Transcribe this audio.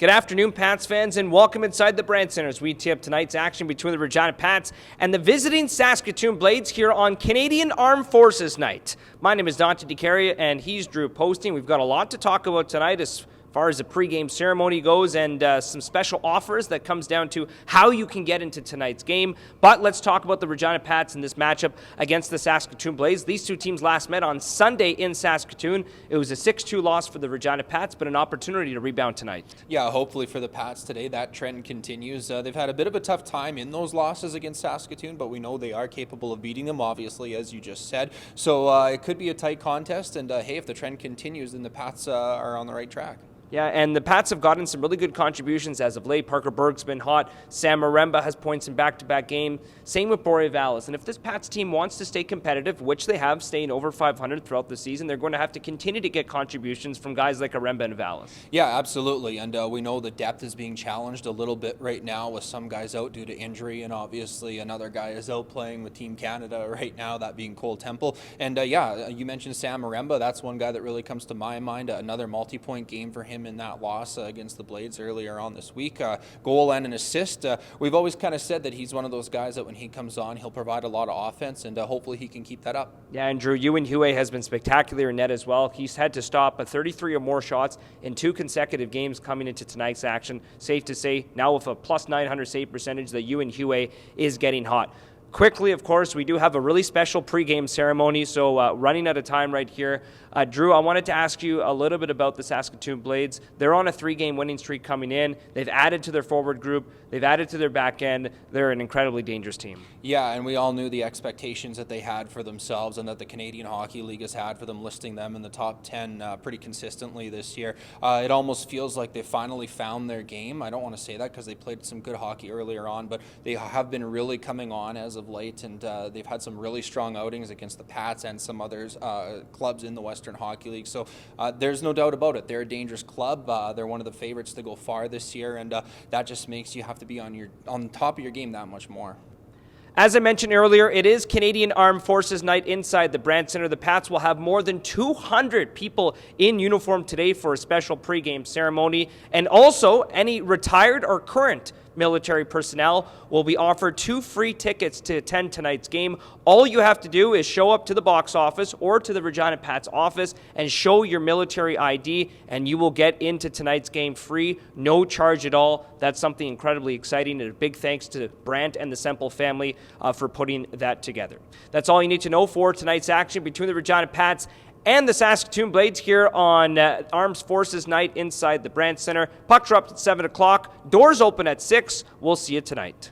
Good afternoon, Pats fans, and welcome inside the Brand Center as we tee up tonight's action between the Regina Pats and the visiting Saskatoon Blades here on Canadian Armed Forces Night. My name is Dante DiCaria, and he's Drew Posting. We've got a lot to talk about tonight as far as the pregame ceremony goes and some special offers that comes down to how you can get into tonight's game. But let's talk about the Regina Pats in this matchup against the Saskatoon Blades. These two teams last met on Sunday in Saskatoon. It was a 6-2 loss for the Regina Pats, but an opportunity to rebound tonight. Yeah, hopefully for the Pats today, that trend continues. They've had a bit of a tough time in those losses against Saskatoon, but we know they are capable of beating them, obviously, as you just said. So it could be a tight contest, and hey, if the trend continues, then the Pats are on the right track. Yeah, and the Pats have gotten some really good contributions as of late. Parker Berg's been hot. Sam Maremba has points in back-to-back games. Same with Borevalis. And if this Pats team wants to stay competitive, which they have, staying over 500 throughout the season, they're going to have to continue to get contributions from guys like Aremba and Vallis. Yeah, absolutely. And we know the depth is being challenged a little bit right now with some guys out due to injury, and obviously another guy is out playing with Team Canada right now, that being Cole Temple. And yeah, you mentioned Sam Maremba. That's one guy that really comes to my mind. Another multi-point game for him in that loss against the Blades earlier on this week. Goal and an assist. We've always kind of said that he's one of those guys that when he comes on, he'll provide a lot of offense, and hopefully he can keep that up. Yeah, and Drew, Ewan Huey has been spectacular in net as well. He's had to stop 33 or more shots in 2 consecutive games coming into tonight's action. Safe to say, now with a plus 900 save percentage, that Ewan Huey is getting hot. Quickly, of course, we do have a really special pregame ceremony, so running out of time right here. Drew, I wanted to ask you a little bit about the Saskatoon Blades. They're on a 3-game winning streak coming in. They've added to their forward group. They've added to their back end. They're an incredibly dangerous team. Yeah, and we all knew the expectations that they had for themselves and that the Canadian Hockey League has had for them, listing them in the top 10 pretty consistently this year. It almost feels like they finally found their game. I don't want to say that because they played some good hockey earlier on, but they have been really coming on as of late, and they've had some really strong outings against the Pats and some others clubs in the Western Hockey League. So there's no doubt about it. They're a dangerous club. They're one of the favorites to go far this year, and that just makes you have to be on top of your game that much more. As I mentioned earlier, it is Canadian Armed Forces Night inside the Brand Center. The Pats will have more than 200 people in uniform today for a special pregame ceremony, and also any retired or current military personnel will be offered 2 free tickets to attend tonight's game. All you have to do is show up to the box office or to the Regina Pats office and show your military ID, and you will get into tonight's game free, no charge at all. That's something incredibly exciting, and a big thanks to Brandt and the Semple family for putting that together. That's all you need to know for tonight's action between the Regina Pats and the Saskatoon Blades here on Armed Forces Night inside the Brand Center. Puck dropped at 7 o'clock. Doors open at 6. We'll see you tonight.